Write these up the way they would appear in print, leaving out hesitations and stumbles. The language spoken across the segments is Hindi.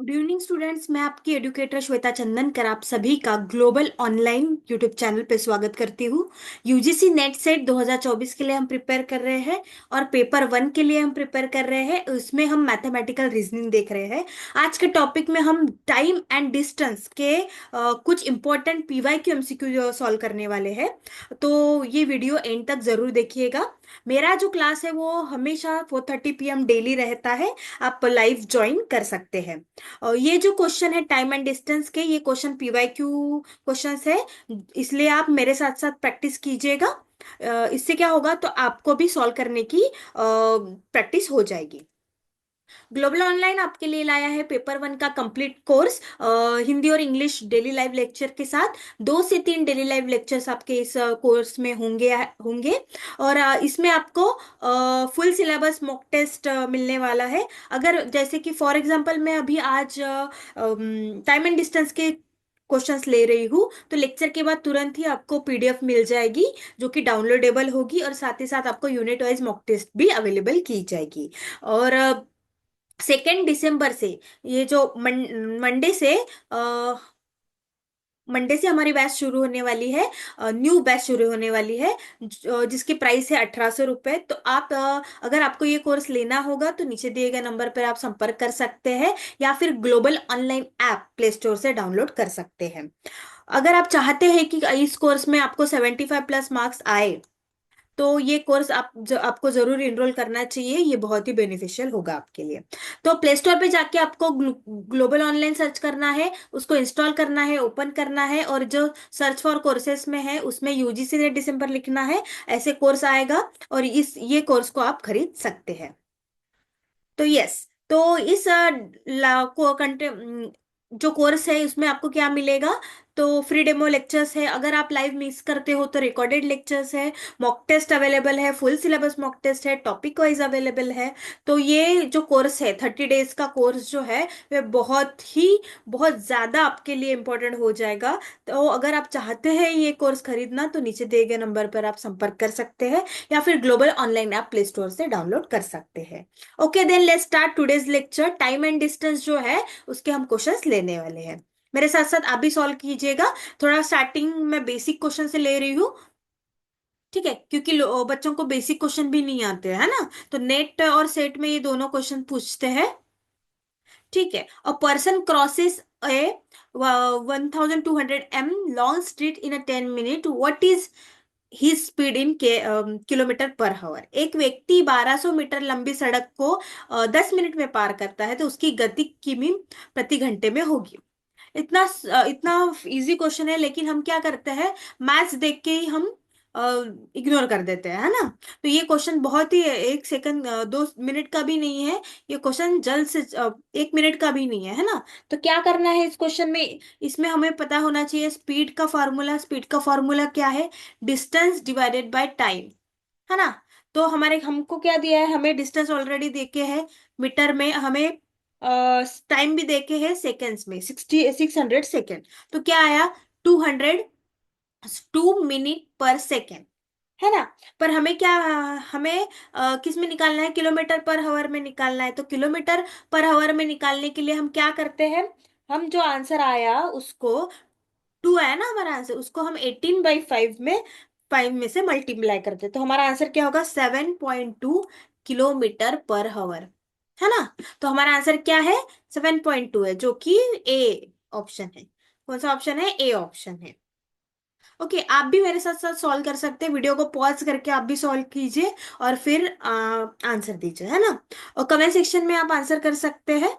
Good evening students. मैं आपकी एडुकेटर श्वेता चंदनकर आप सभी का ग्लोबल ऑनलाइन यूट्यूब चैनल पे स्वागत करती हूँ। यूजीसी नेट सेट 2024 के लिए हम प्रिपेयर कर रहे हैं और पेपर वन के लिए हम प्रिपेयर कर रहे हैं। उसमें हम मैथमेटिकल रीजनिंग देख रहे हैं। आज के टॉपिक में हम टाइम एंड डिस्टेंस के कुछ इंपॉर्टेंट पीवाईक्यू एमसीक्यू सॉल्व करने वाले हैं। तो ये वीडियो एंड तक जरूर देखिएगा। मेरा जो क्लास है वो हमेशा 4:30 PM डेली रहता है। आप लाइव ज्वाइन कर सकते हैं। और ये जो क्वेश्चन है टाइम एंड डिस्टेंस के, ये क्वेश्चन पीवाईक्यू क्वेश्चंस है, इसलिए आप मेरे साथ साथ प्रैक्टिस कीजिएगा। इससे क्या होगा, तो आपको भी सॉल्व करने की प्रैक्टिस हो जाएगी। ग्लोबल ऑनलाइन आपके लिए लाया है पेपर वन का कंप्लीट कोर्स, हिंदी और इंग्लिश डेली लाइव लेक्चर के साथ। 2 से 3 डेली लाइव लेक्चर्स आपके इस कोर्स में होंगे। और इसमें आपको फुल सिलेबस मॉक टेस्ट मिलने वाला है। अगर जैसे कि फॉर एग्जांपल मैं अभी आज टाइम एंड डिस्टेंस के क्वेश्चंस ले रही हूँ, तो लेक्चर के बाद तुरंत ही आपको पीडीएफ मिल जाएगी, जो कि डाउनलोडेबल होगी, और साथ ही साथ आपको यूनिट वाइज मॉक टेस्ट भी अवेलेबल की जाएगी। और 2 दिसंबर से, ये जो मंडे से मंडे से हमारी बैच शुरू होने वाली है। न्यू बैच शुरू होने वाली है, जिसकी प्राइस है 1800 रुपये। तो आप अगर आपको ये कोर्स लेना होगा तो नीचे दिए गए नंबर पर आप संपर्क कर सकते हैं, या फिर global online app play store से डाउनलोड कर सकते हैं। अगर आप चाहते हैं कि इस कोर्स में आपको 75+ मार्क्स आए, तो ये कोर्स आपको जरूर इनरोल करना चाहिए। ये बहुत ही बेनिफिशियल होगा आपके लिए। तो प्ले स्टोर पे जाके आपको ग्लोबल ऑनलाइन सर्च करना है, उसको इंस्टॉल करना है, ओपन करना है, और जो सर्च फॉर कोर्सेस में है उसमें यूजीसी ने दिसंबर लिखना है। ऐसे कोर्स आएगा और इस ये कोर्स को आप खरीद सकते हैं। तो यस, तो इस जो कोर्स है उसमें आपको क्या मिलेगा, तो फ्री डेमो लेक्चर्स है। अगर आप लाइव मिस करते हो तो रिकॉर्डेड लेक्चर्स है, मॉक टेस्ट अवेलेबल है, फुल सिलेबस मॉक टेस्ट है, टॉपिक वाइज अवेलेबल है। तो ये जो कोर्स है 30 डेज का कोर्स जो है, वह बहुत ज़्यादा आपके लिए इम्पोर्टेंट हो जाएगा। तो अगर आप चाहते हैं ये कोर्स खरीदना, तो नीचे दिए गए नंबर पर आप संपर्क कर सकते हैं, या फिर global online app play store से डाउनलोड कर सकते हैं। Okay then let's start today's lecture. Time and distance जो है उसके हम क्वेश्चंस लेने वाले हैं। मेरे साथ साथ आप भी सॉल्व कीजिएगा। थोड़ा स्टार्टिंग में बेसिक क्वेश्चन से ले रही हूँ, ठीक है, क्योंकि बच्चों को बेसिक क्वेश्चन भी नहीं आते है ना। तो नेट और सेट में ये दोनों क्वेश्चन पूछते हैं, ठीक है। A person crosses A 1200 m long street in a 10 minute, what is he speed in kilometre पर हावर। एक व्यक्ति 1200 मीटर लंबी सड़क को 10 मिनट में पार करता है, तो उसकी गति किमी प्रति घंटे में होगी। इतना इतना इजी क्वेश्चन है, लेकिन हम क्या करते हैं, मैथ्स देख के ही हम इग्नोर कर देते हैं, है ना। तो ये क्वेश्चन बहुत ही 1 सेकंड 2 मिनट का भी नहीं है। ये क्वेश्चन जल्द से 1 मिनट का भी नहीं है ना। तो क्या करना है इस क्वेश्चन में, इसमें हमें पता होना चाहिए स्पीड का फार्मूला। स्पीड का फार्मूला क्या है, डिस्टेंस डिवाइडेड बाय टाइम, है ना। तो हमारे हमको क्या दिया है, हमें डिस्टेंस ऑलरेडी देके है मीटर में, हमें टाइम भी देके है सेकेंड्स में, 600 सेकेंड। तो क्या आया, 202 मिनट पर सेकेंड, है ना। पर हमें क्या, हमें किस में निकालना है, किलोमीटर पर हावर में निकालना है। तो किलोमीटर पर हावर में निकालने के लिए हम क्या करते हैं, हम जो आंसर आया उसको, 2 आया ना हमारा आंसर, उसको हम 18/5 में 5 में से मल्टीप्लाई करते हैं। तो हमारा आंसर क्या होगा, 7.2 किलोमीटर पर हावर, है ना। तो हमारा आंसर क्या है, 7.2 है, जो कि ए ऑप्शन है। कौन सा ऑप्शन है, ए ऑप्शन है। ओके, आप भी मेरे साथ साथ सॉल्व कर सकते हैं। वीडियो को पॉज करके आप भी सॉल्व कीजिए और फिर आंसर दीजिए, है ना। और कमेंट सेक्शन में आप आंसर कर सकते हैं।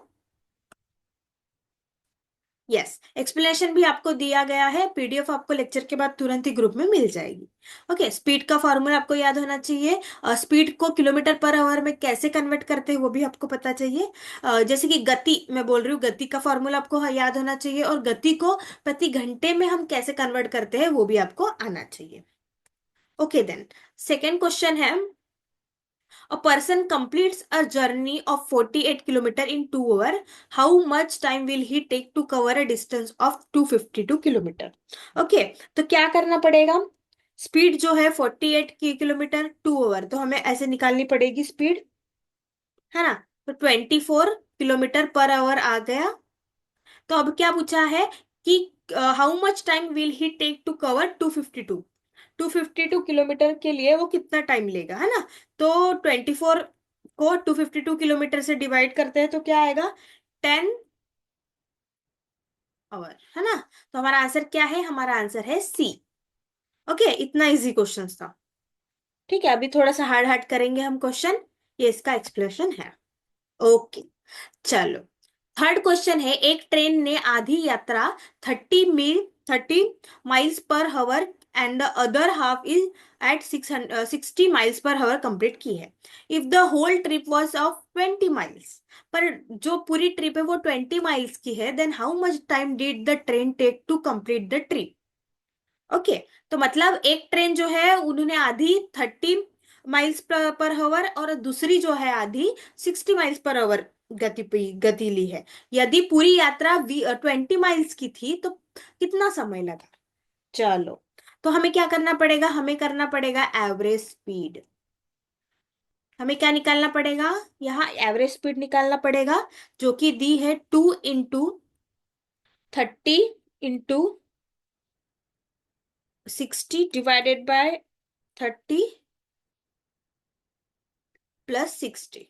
यस, एक्सप्लेनेशन भी आपको दिया गया है, पीडीएफ आपको लेक्चर के बाद तुरंत ही ग्रुप में मिल जाएगी। ओके, स्पीड का फॉर्मूला आपको याद होना चाहिए, और स्पीड को किलोमीटर पर आवर में कैसे कन्वर्ट करते हैं वो भी आपको पता चाहिए। जैसे कि गति मैं बोल रही हूँ, गति का फॉर्मूला आपको याद होना चाहिए, और गति को प्रति घंटे में हम कैसे कन्वर्ट करते हैं वो भी आपको आना चाहिए। ओके देन, सेकेंड क्वेश्चन है, a person completes a journey of 48 kilometer in 2 hours. How much time will he take to cover a distance of 252 kilometre? Okay, तो क्या करना पड़ेगा, स्पीड जो है 48 की किलोमीटर 2 आवर, तो हमें ऐसे निकालनी पड़ेगी स्पीड, है ना। तो 24 किलोमीटर पर आवर आ गया, तो अब क्या पूछा है कि how much time will he take to cover 252 kilometre के लिए वो कितना टाइम लेगा, है ना। तो 24 को 252 किलोमीटर से डिवाइड करते हैं तो क्या आएगा, 10 आवर, है ना। तो हमारा आंसर क्या है, हमारा आंसर है सी। ओके, इतना इजी क्वेश्चन था। ठीक है, अभी थोड़ा सा हार्ड हार्ड करेंगे हम क्वेश्चन, ये इसका एक्सप्लेनेशन है। ओके, चलो। थर्ड क्वेश्चन है, एक ट्रेन ने आधी यात्रा 30 miles per hour and the other half is at 60 miles per hour complete की है। If the whole trip was of 20 miles, पर जो पूरी ट्रिप है वो 20 माइल्स की है, then how much time did the train take to complete the trip. Okay, तो मतलब एक ट्रेन जो है उन्होंने आधी 30 माइल्स पर हवर और दूसरी जो है आधी 60 माइल्स पर हवर गति ली है। यदि पूरी यात्रा 20 माइल्स की थी तो कितना समय लगा। चलो, तो हमें क्या करना पड़ेगा, हमें करना पड़ेगा एवरेज स्पीड। हमें क्या निकालना पड़ेगा, यहाँ एवरेज स्पीड निकालना पड़ेगा, जो कि दी है 2 इंटू 30 इंटू 60 डिवाइडेड बाय 30 + 60।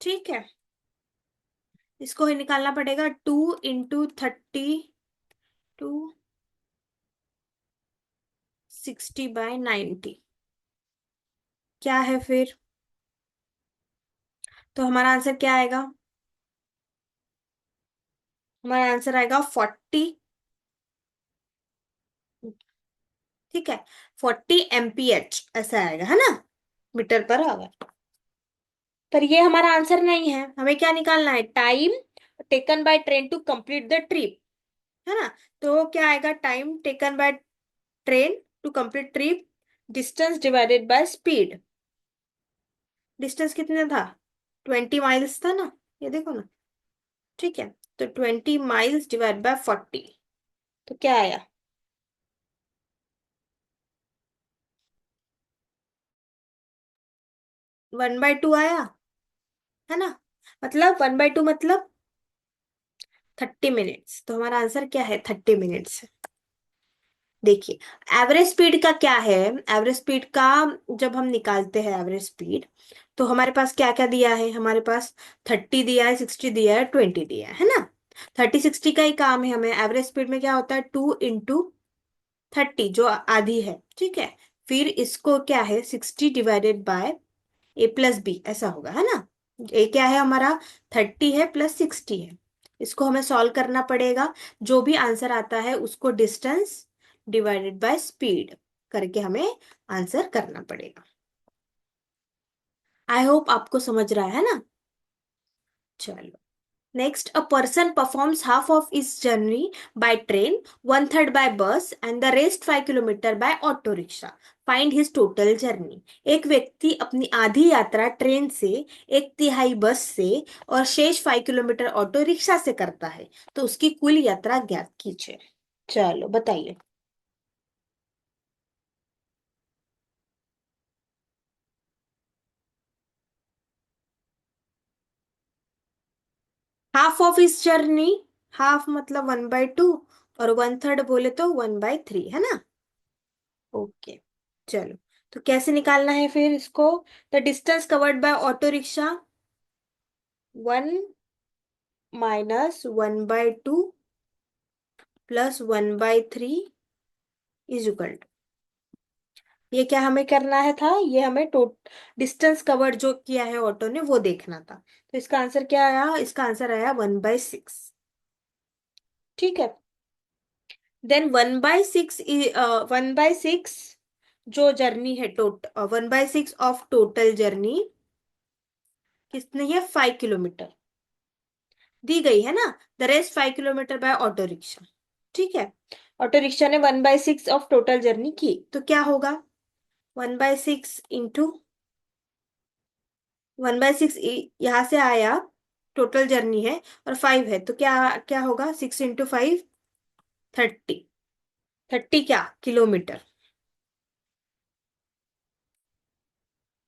ठीक है, इसको ही निकालना पड़ेगा, 2 इंटू 30 टू 60/90। क्या है फिर, तो हमारा आंसर क्या आएगा, हमारा आंसर आएगा 40। ठीक है, 40 MPH ऐसा आएगा, है ना, मीटर पर आवर। पर ये हमारा आंसर नहीं है, हमें क्या निकालना है, time taken by train to complete the trip, है ना। तो क्या आएगा, time taken by train to complete trip, distance divided by speed. Distance कितने था, 20 माइल्स था ना, ये देखो ना। ठीक है, तो 20 माइल्स डिवाइड बाय 40, तो क्या आया, 1/2 आया, है ना। मतलब 1/2 मतलब 30 मिनट्स, तो हमारा आंसर क्या है, 30 मिनट्स। देखिए, एवरेज स्पीड का क्या है, एवरेज स्पीड का जब हम निकालते हैं एवरेज स्पीड, तो हमारे पास क्या क्या दिया है, हमारे पास 30 दिया है, 60 दिया है, 20 दिया है ना। 30 60 का ही काम है, हमें एवरेज स्पीड में क्या होता है, 2 इंटू 30 जो आधी है, ठीक है। फिर इसको क्या है, 60 डिवाइडेड बाय A + B ऐसा होगा, है ना। ए क्या है हमारा, 30 है प्लस 60 है, इसको हमें सॉल्व करना पड़ेगा। जो भी आंसर आता है उसको डिस्टेंस डिवाइडेड बाय स्पीड करके हमें आंसर करना पड़ेगा। आई होप आपको समझ रहा है ना। चलो, next, a person performs half of his journey by train, 1/3 by bus and the rest 5 kilometre by auto rickshaw. Find his total journey. एक व्यक्ति अपनी आधी यात्रा ट्रेन से, 1/3 बस से और शेष 5 किलोमीटर ऑटो रिक्शा से करता है, तो उसकी कुल यात्रा ज्ञात कीजिए। चलो बताइए। हाफ ऑफ इस जर्नी, हाफ मतलब 1/2, और 1/3 बोले तो 1/3, है ना। ओके, चलो, तो कैसे निकालना है फिर इसको, the distance covered by auto rickshaw, 1 - 1/2 plus 1/3 is equal to, ये क्या हमें करना है था, ये हमें डिस्टेंस कवर्ड जो किया है ऑटो ने वो देखना था। तो इसका आंसर क्या आया, इसका आंसर आया 1/6। ठीक है, देन 1/6, 1/6 जो जर्नी है, 1/6 ऑफ टोटल जर्नी कितनी है, 5 किलोमीटर दी गई है ना। The rest 5 kilometre bye auto rickshaw. ठीक है, ऑटो रिक्शा ने 1/6 ऑफ टोटल जर्नी की, तो क्या होगा, 1/6 इंटू 1/6 यहाँ से आया, टोटल जर्नी है और 5 है, तो क्या क्या होगा, 6 इंटू 5, 30। 30 क्या, किलोमीटर।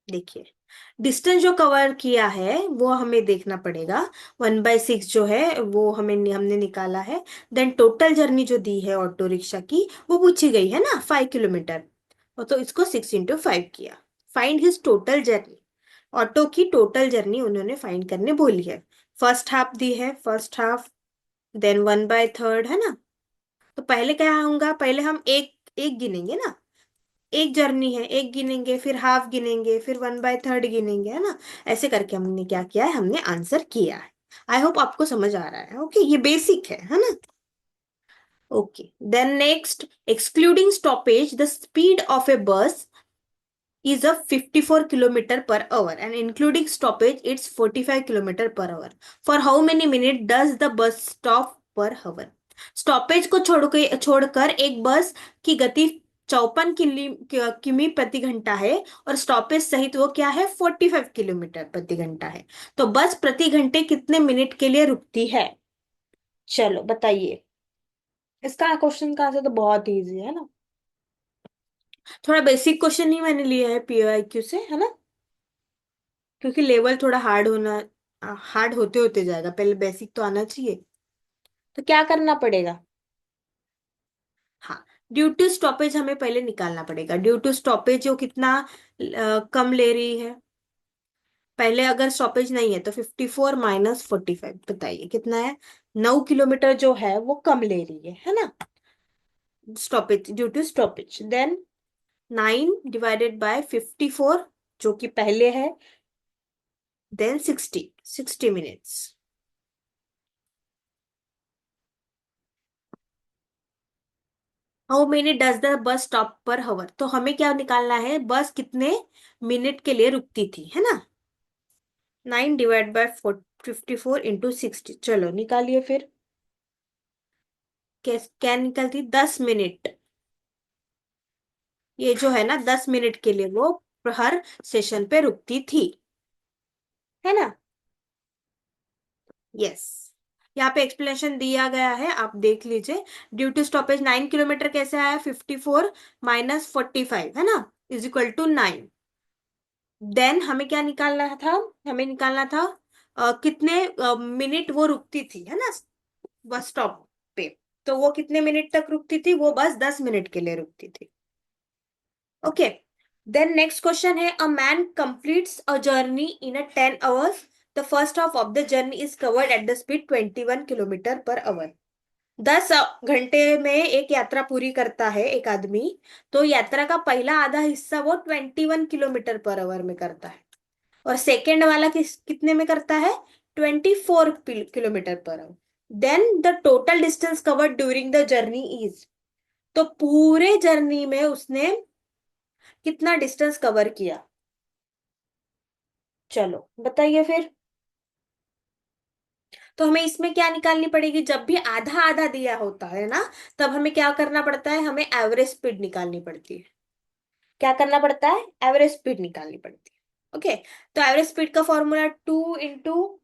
देखिए, डिस्टेंस जो कवर किया है वो हमें देखना पड़ेगा। 1/6 जो है वो हमने निकाला है। देन टोटल जर्नी जो दी है ऑटो रिक्शा की वो पूछी गई है ना, 5 किलोमीटर। तो इसको 6 × 5 किया। Find his total journey. Auto की टोटल जर्नी उन्होंने फाइंड करने बोली है। फर्स्ट हाफ दी है, फर्स्ट हाफ। देन 1/3 है ना। तो पहले क्या होगा, पहले हम एक एक गिनेंगे ना। एक जर्नी है, एक गिनेंगे, फिर हाफ गिनेंगे, फिर 1/3 गिनेंगे, है ना। ऐसे करके हमने क्या किया है, हमने आंसर किया है। आई होप आपको समझ आ रहा है। ओके, ये बेसिक है ना। Okay, then next, excluding stoppage the speed of a bus is a 54 kilometer per hour and including stoppage it's 45 kilometer per hour. For how many minutes does the bus stop per hour? Stoppage को छोड़कर एक बस की गति 54 किमी प्रति घंटा है, और स्टॉपेज सहित वो क्या है, 45 किलोमीटर प्रति घंटा है। तो बस प्रति घंटे कितने मिनट के लिए रुकती है? चलो बताइए। इसका क्वेश्चन का आंसर तो बहुत इजी है ना। थोड़ा बेसिक क्वेश्चन ही मैंने लिया है पीओआईक्यू से, है ना। क्योंकि लेवल थोड़ा हार्ड होते होते जाएगा, पहले बेसिक तो आना चाहिए। तो क्या करना पड़ेगा? हाँ, ड्यू टू स्टॉपेज हमें पहले निकालना पड़ेगा। ड्यू टू स्टॉपेज वो कितना कम ले रही है। पहले अगर स्टॉपेज नहीं है तो 54 - 45, बताइए कितना है। 9 किलोमीटर जो है वो कम ले रही है ना। Stoppage, due to stoppage. Then 9 ÷ 54 जो कि पहले है। Then 60 minutes. How many does the bus stop per hour, तो हमें क्या निकालना है, बस कितने मिनट के लिए रुकती थी, है ना। 9 ÷ 54 × 60, चलो निकालिए फिर। क्या निकलती, 10 मिनट। ये जो है ना, 10 मिनट के लिए वो हर स्टेशन पे रुकती थी, है ना। यस, यहाँ पे एक्सप्लेनेशन दिया गया है, आप देख लीजिए। ड्यू टू स्टॉपेज 9 किलोमीटर कैसे आया, 54 - 45, है ना, इज इक्वल टू 9। देन हमें क्या निकालना था, हमें निकालना था कितने मिनट वो रुकती थी, है ना, बस स्टॉप पे। तो वो कितने मिनट तक रुकती थी, वो बस 10 मिनट के लिए रुकती थी। ओके, देन नेक्स्ट क्वेश्चन है, a man completes a journey in a 10 hours। The first half of the journey is covered eight the speed 21 kilometre per our. 10 घंटे में एक यात्रा पूरी करता है एक आदमी। तो यात्रा का पहला आधा हिस्सा वो 21 किलोमीटर पर आवर में करता है, और सेकेंड वाला कितने में करता है, 24 kilometre per hour. Then the total distance covered during the journey is, तो पूरे जर्नी में उसने कितना डिस्टेंस कवर किया? चलो बताइए फिर। तो हमें इसमें क्या निकालनी पड़ेगी, जब भी आधा आधा दिया होता है ना, तब हमें क्या करना पड़ता है, हमें एवरेज स्पीड निकालनी पड़ती है। क्या करना पड़ता है, एवरेज स्पीड निकालनी पड़ती है। ओके, तो एवरेज स्पीड का फॉर्मूला 2 ×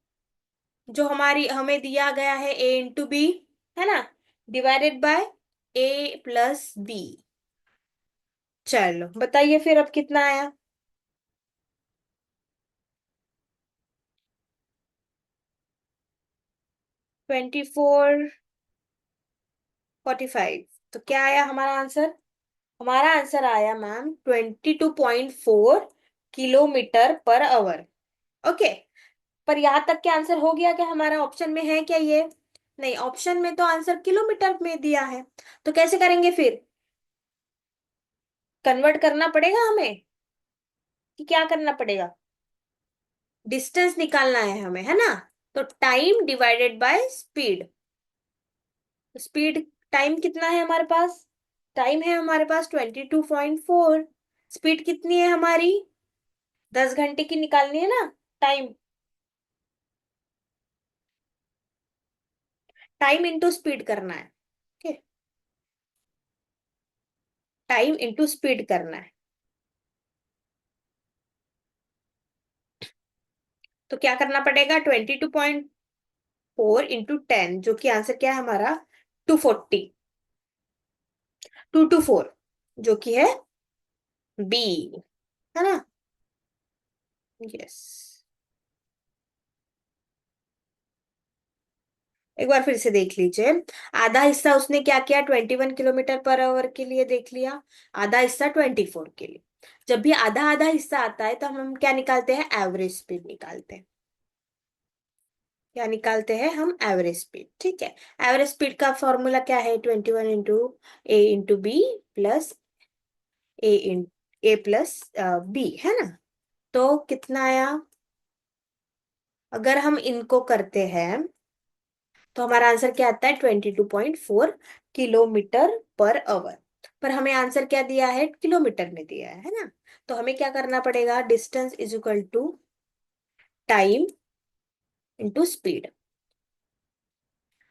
जो हमारी हमें दिया गया है A × B, है ना, डिवाइडेड बाय A + B। चलो बताइए फिर अब कितना आया। 24 45, तो क्या आया हमारा आंसर? हमारा आंसर आया ma'am 22.4 kilometre per hour. Okay, पर यहां तक के आंसर हो गया क्या, हमारा ऑप्शन में है क्या ये? नहीं, ऑप्शन में तो आंसर किलोमीटर में दिया है। तो कैसे करेंगे फिर, कन्वर्ट करना पड़ेगा हमें कि क्या करना पड़ेगा? डिस्टेंस निकालना है हमें, है ना। तो time divided by speed. Speed, time कितना है हमारे पास, टाइम है हमारे पास 22.4। स्पीड कितनी है हमारी, 10 घंटे की निकालनी है ना टाइम। टाइम इंटू स्पीड करना है। ओके, टाइम इंटू स्पीड करना है। तो क्या करना पड़ेगा, 22.4 × 10, जो कि आंसर क्या है हमारा, 240। 224, जो कि है बी, है ना। यस, एक बार फिर से देख लीजिए। आधा हिस्सा उसने क्या किया, 21 किलोमीटर पर आवर के लिए देख लिया, आधा हिस्सा 24 के लिए। जब भी आधा आधा हिस्सा आता है तो हम क्या निकालते हैं, एवरेज स्पीड निकालते हैं। क्या निकालते हैं हम, एवरेज स्पीड। ठीक है, एवरेज स्पीड का फॉर्मूला क्या है, 21 into A into B plus A plus B, है ना। तो कितना आया, अगर हम इनको करते हैं तो हमारा आंसर क्या आता है, 22.4 किलोमीटर पर आवर। पर हमें आंसर क्या दिया है, किलोमीटर में दिया है ना। तो हमें क्या करना पड़ेगा, distance is equal to time into speed.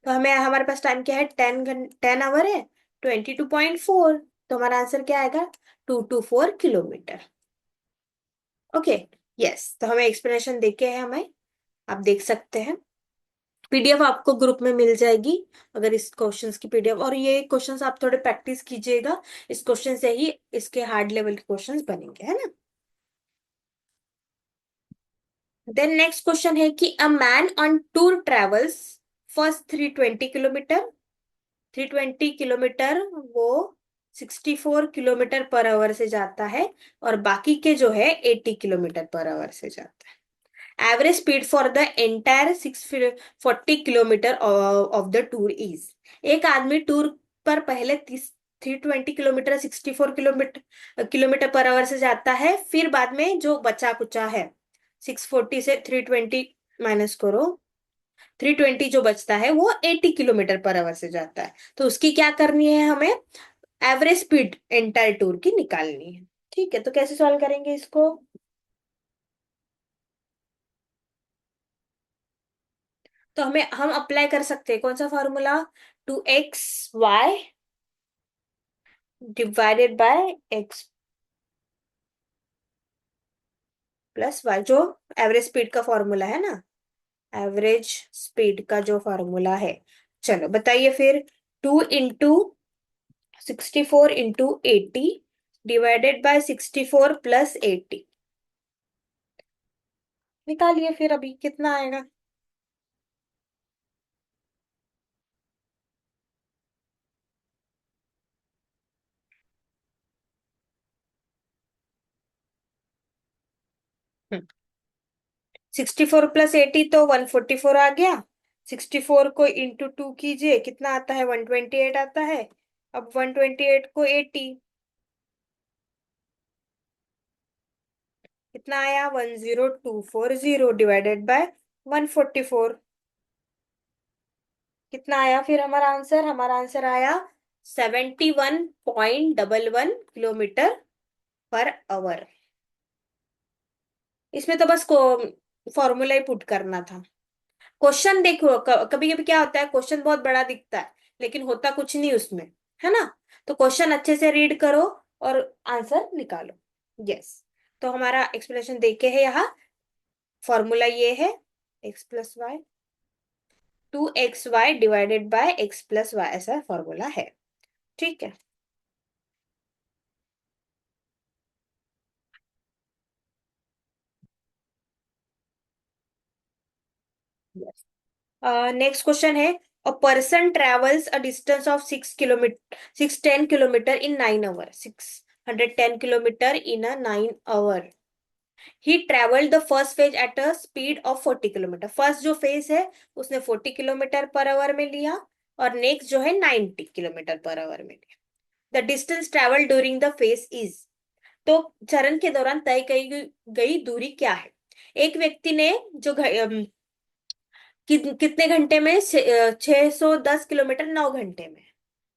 तो हमें, हमारे पास टाइम क्या है, 10 आवर है, 22.4, तो हमारा आंसर क्या आएगा, 224 किलोमीटर। ओके, यस, तो हमें एक्सप्लेनेशन देके है हमें, आप देख सकते हैं। पीडीएफ आपको ग्रुप में मिल जाएगी, अगर इस क्वेश्चंस की पीडीएफ, और ये क्वेश्चंस आप थोड़े प्रैक्टिस कीजिएगा, इस क्वेश्चन से ही इसके हार्ड लेवल के क्वेश्चंस बनेंगे, है ना। देन नेक्स्ट क्वेश्चन है कि a man on tour travels first 320 kilometre, 320 kilometre वो 64 किलोमीटर पर आवर से जाता है, और बाकी के जो है 80 किलोमीटर पर आवर से जाता है। Average speed for the entire 640 kilometre of the tour is. एक आदमी टूर पर पहले 320 किलोमीटर, 64 किलोमीटर पर आवर से जाता है, फिर बाद में जो बचा कुचा है, 640 से 320 माइनस करो, 320 जो बचता है वो 80 किलोमीटर पर आवर से जाता है। तो उसकी क्या करनी है हमें, एवरेज स्पीड एंटायर टूर की निकालनी है। ठीक है, तो कैसे सॉल्व करेंगे इसको। तो हम अप्लाई कर सकते हैं कौन सा formula, 2xy divided by x plus y, जो एवरेज स्पीड का फॉर्मूला है ना, एवरेज स्पीड का जो फॉर्मूला है। चलो बताइए फिर, 2 into 64 into 80 divided by 64 plus 80, निकालिए फिर अभी कितना आएगा। 64 प्लस 80 तो 144 आ गया, 64 को इंटू 2 कीजिए, कितना आता है, 128 आता है। अब 128 को 80, कितना आया, 10240 डिवाइडेड बाय 144, कितना आया फिर हमारा आंसर, हमारा आंसर आया 71.11 किलोमीटर पर आवर। इसमें तो बस को फॉर्मूला ही पुट करना था। क्वेश्चन देखो, कभी कभी क्या होता है, क्वेश्चन बहुत बड़ा दिखता है लेकिन होता कुछ नहीं उसमें, है ना। तो क्वेश्चन अच्छे से रीड करो और आंसर निकालो। यस, तो हमारा एक्सप्लेनेशन देखे है यहाँ, फॉर्मूला ये है, x+y, 2xy divided bye x+y, ऐसा फॉर्मूला है। ठीक है, यस। नेक्स्ट क्वेश्चन है, a person travels a distance of 6 kilometre, 610 kilometre in 9 hour, 610 kilometre in a 9 hour. He travelled the first phase at a speed of 40 kilometre, first जो फेज है उसने 40 किलोमीटर पर आवर में लिया, और नेक्स्ट जो है 90 किलोमीटर पर आवर में लिया। The distance travel during the phase is. तो चरण के दौरान तय की गई दूरी क्या है। एक व्यक्ति ने जो कितने घंटे में, 610 किलोमीटर 9 घंटे में।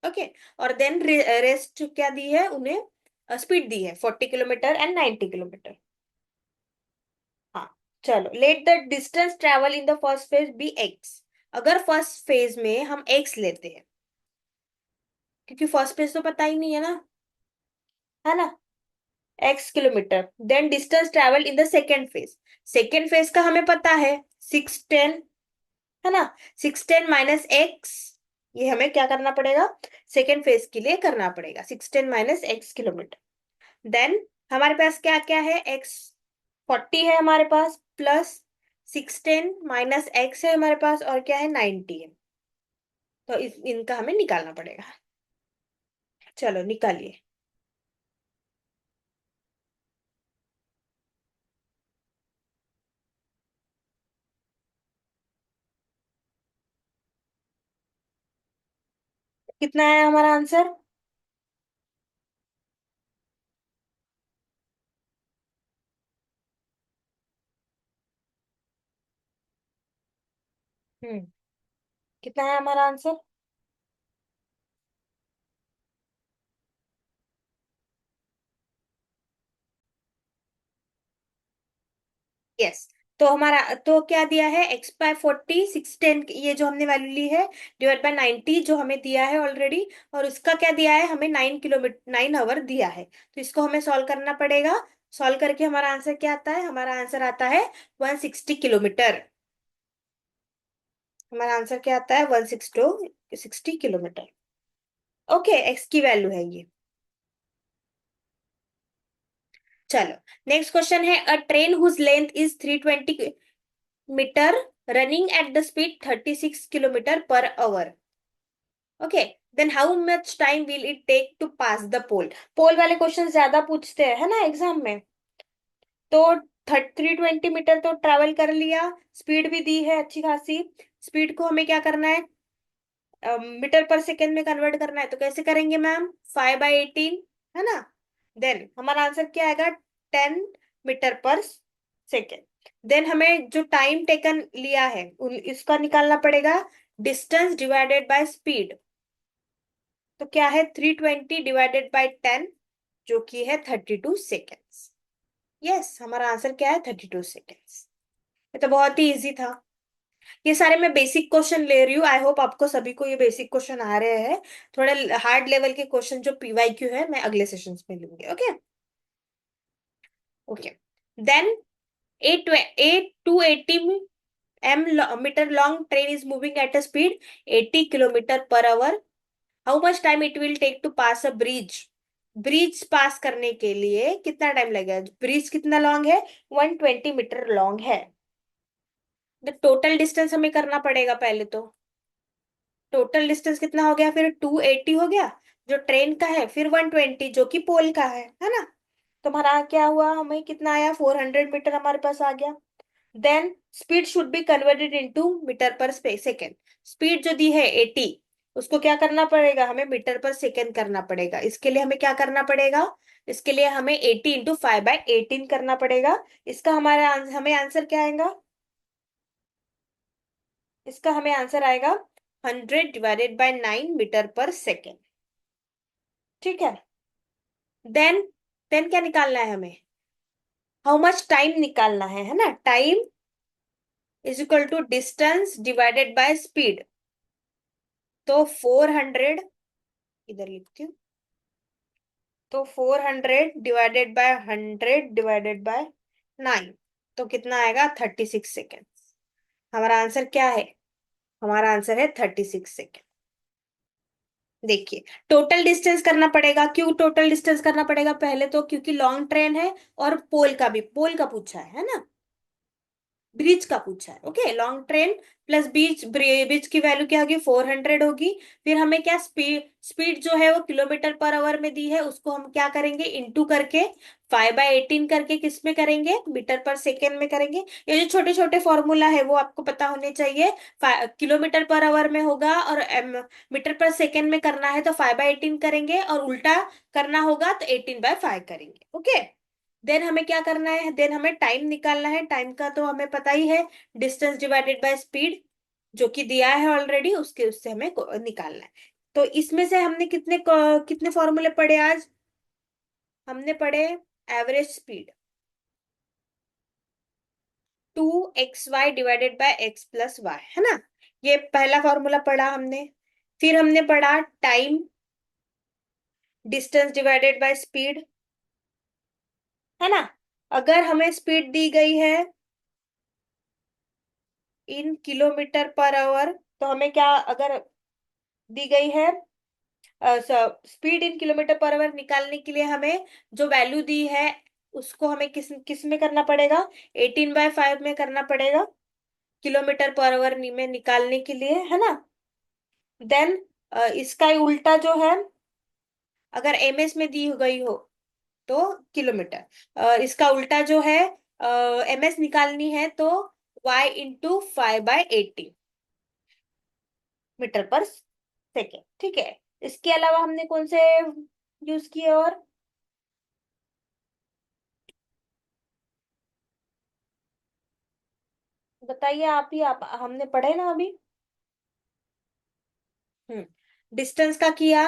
ओके, और देन रेस्ट क्या दी है उन्हें, स्पीड दी है 40 किलोमीटर एंड 90 किलोमीटर। हाँ, चलो, let the distance travel in the first phase be x. अगर फर्स्ट फेज में हम एक्स लेते हैं, क्योंकि फर्स्ट फेज तो पता ही नहीं है ना, है ना, x kilometre, then distance travel in the second phase, second phase का हमें पता है 610, है ना, 610 माइनस एक्स, ये हमें क्या करना पड़ेगा, सेकेंड फेज के लिए करना पड़ेगा, 610 माइनस एक्स किलोमीटर। देन हमारे पास क्या क्या है, एक्स 40 है हमारे पास, प्लस 16 माइनस एक्स है हमारे पास, और क्या है, 90 है। तो इनका हमें निकालना पड़ेगा। चलो निकालिए। कितना है हमारा आंसर? हम्म। कितना है हमारा आंसर? यस। तो हमारा, तो क्या दिया है, x/40 610, ये जो हमने वैल्यू ली है, डिवाइड बाय 90 जो हमें दिया है ऑलरेडी, और उसका क्या दिया है हमें, 9 किलोमीटर, 9 आवर दिया है। तो इसको हमें सॉल्व करना पड़ेगा। सॉल्व करके हमारा आंसर क्या आता है, हमारा आंसर आता है 160 किलोमीटर। हमारा आंसर क्या आता है, 160 किलोमीटर। ओके, एक्स की वैल्यू है ये। चलो, नेक्स्ट क्वेश्चन है, a train whose length is 320 metre running at the speed 36 kilometre per hour. Okay, then how much time will it take to pass the pole. Pole वाले क्वेश्चन ज्यादा पूछते हैं, है ना, एग्जाम में। तो 320 मीटर तो ट्रेवल कर लिया, स्पीड भी दी है अच्छी खासी। स्पीड को हमें क्या करना है, मीटर पर सेकेंड में कन्वर्ट करना है। तो कैसे करेंगे मैम, 5/18, है ना। देन हमारा आंसर क्या आएगा, 10 मीटर पर सेकेंड। देन हमें जो टाइम टेकन लिया है इसका निकालना पड़ेगा, डिस्टेंस डिवाइडेड बाय स्पीड। तो क्या है, 320 डिवाइडेड बाय 10, जो कि है 32 सेकेंड्स। यस, हमारा आंसर क्या है, 32 सेकेंड्स। ये तो बहुत ही इजी था। ये सारे मैं बेसिक क्वेश्चन ले रही हूँ, आई होप आपको सभी को ये बेसिक क्वेश्चन आ रहे हैं। थोड़े हार्ड लेवल के क्वेश्चन जो पीवाईक्यू है, मैं अगले सेशंस में लूंगी। Okay. Okay. Then a 280 metre long train is moving at a speed 80 kilometre per hour. How much time it will take to pass a bridge. Bridge pass करने के लिए कितना टाइम लगेगा, ब्रिज कितना लॉन्ग है, 120 मीटर लॉन्ग है। तो टोटल डिस्टेंस हमें करना पड़ेगा पहले तो। टोटल डिस्टेंस कितना हो गया, फिर 280 हो गया जो ट्रेन का है, फिर 120 जो कि पोल का है ना। तो हमारा क्या हुआ, हमें कितना आया, 400 मीटर हमारे पास आ गया। Then speed should be converted into metre per second. Speed जो दी है 80, उसको क्या करना पड़ेगा, हमें मीटर पर सेकेंड करना पड़ेगा। इसके लिए हमें क्या करना पड़ेगा, इसके लिए हमें 80 इंटू 5/18 करना पड़ेगा। इसका हमारा हमें आंसर क्या आएगा, इसका हमें आंसर आएगा 100 divided by 9 metre per second. ठीक है। देन देन क्या निकालना है हमें, हाउ मच टाइम निकालना है ना। Time is equal to distance divided by speed. तो 400, इधर लिखती हूँ। तो 400 डिवाइडेड बाय 100 डिवाइडेड बाय 9, तो कितना आएगा, 36 सेकेंड। हमारा आंसर क्या है, हमारा आंसर है 36 सेकेंड। देखिए, टोटल डिस्टेंस करना पड़ेगा। क्यों टोटल डिस्टेंस करना पड़ेगा, पहले तो क्योंकि लॉन्ग ट्रेन है, और पोल का भी, पोल का पूछा है ना, ब्रिज का पूछा है। Okay, long train plus bridge की वैल्यू क्या होगी, 400 होगी। फिर हमें क्या, स्पीड स्पीड जो है वो किलोमीटर पर आवर में दी है, उसको हम क्या करेंगे, इंटू करके 5/18 करके किस में करेंगे, मीटर पर सेकेंड में करेंगे। ये जो छोटे छोटे फॉर्मूला है वो आपको पता होने चाहिए। किलोमीटर पर आवर में होगा, और मीटर पर सेकेंड में करना है तो 5/18 करेंगे, और उल्टा करना होगा तो 18/5 करेंगे। ओके। देन हमें क्या करना है, देन हमें टाइम निकालना है। टाइम का तो हमें पता ही है, डिस्टेंस डिवाइडेड बाय स्पीड, जो कि दिया है ऑलरेडी, उसके उससे हमें निकालना है। तो इसमें से हमने कितने फॉर्मूले पढ़े आज, हमने पढ़े average speed, 2xy divided by x plus y, है ना। ये पहला फॉर्मूला पढ़ा हमने। फिर हमने पढ़ा time, distance divided by speed, है ना। अगर हमें स्पीड दी गई है इन किलोमीटर पर आवर, तो हमें क्या, अगर दी गई है speed in kilometre per our निकालने के लिए हमें जो वैल्यू दी है उसको हमें किस किस में करना पड़ेगा, 18/5 में करना पड़ेगा, किलोमीटर पर आवर में निकालने के लिए, है ना। देन इसका ही उल्टा जो है, अगर एमएस में दी गई हो तो किलोमीटर, इसका उल्टा जो है, एमएस निकालनी है तो y × 5/80 मीटर पर सेकेंड, ठीक है। इसके अलावा हमने कौन से यूज किए और, बताइए आप ही, आप हमने पढ़े ना अभी। डिस्टेंस का किया,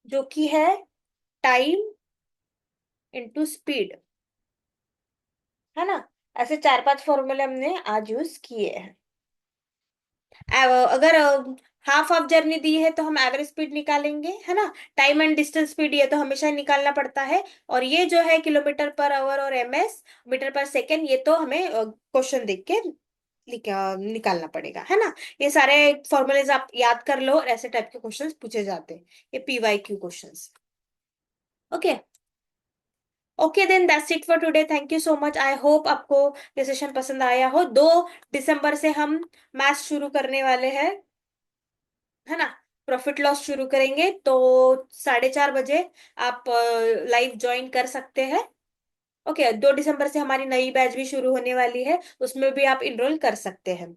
जो कि है टाइम इंटू स्पीड, है ना। ऐसे 4-5 फॉर्मूले हमने आज यूज किए हैं। अगर हाफ ऑफ जर्नी दी है तो हम एवरेज स्पीड निकालेंगे, है ना। टाइम एंड डिस्टेंस स्पीड ये तो हमेशा ही निकालना पड़ता है। और ये जो है किलोमीटर पर आवर और एमएस, मीटर पर सेकेंड, ये तो हमें क्वेश्चन देख के निकालना पड़ेगा, है ना। ये सारे फॉर्मूलेज आप याद कर लो, और ऐसे टाइप के क्वेश्चंस पूछे जाते हैं, ये PYQ questions. Okay. Okay then that's it for today, thank you so much, I hope आपको ये सेशन पसंद आया हो। 2 दिसंबर से हम मैथ्स शुरू करने वाले हैं, है ना। प्रॉफिट लॉस शुरू करेंगे, तो 4:30 बजे आप लाइव ज्वाइन कर सकते हैं। ओके, 2 दिसंबर से हमारी नई बैच भी शुरू होने वाली है, उसमें भी आप इनरोल कर सकते हैं।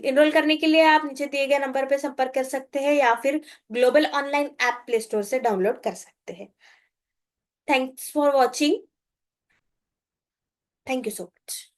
इनरोल करने के लिए आप नीचे दिए गए नंबर पे संपर्क कर सकते हैं, या फिर global online app play store से डाउनलोड कर सकते हैं। Thanks for watching, thank you so much.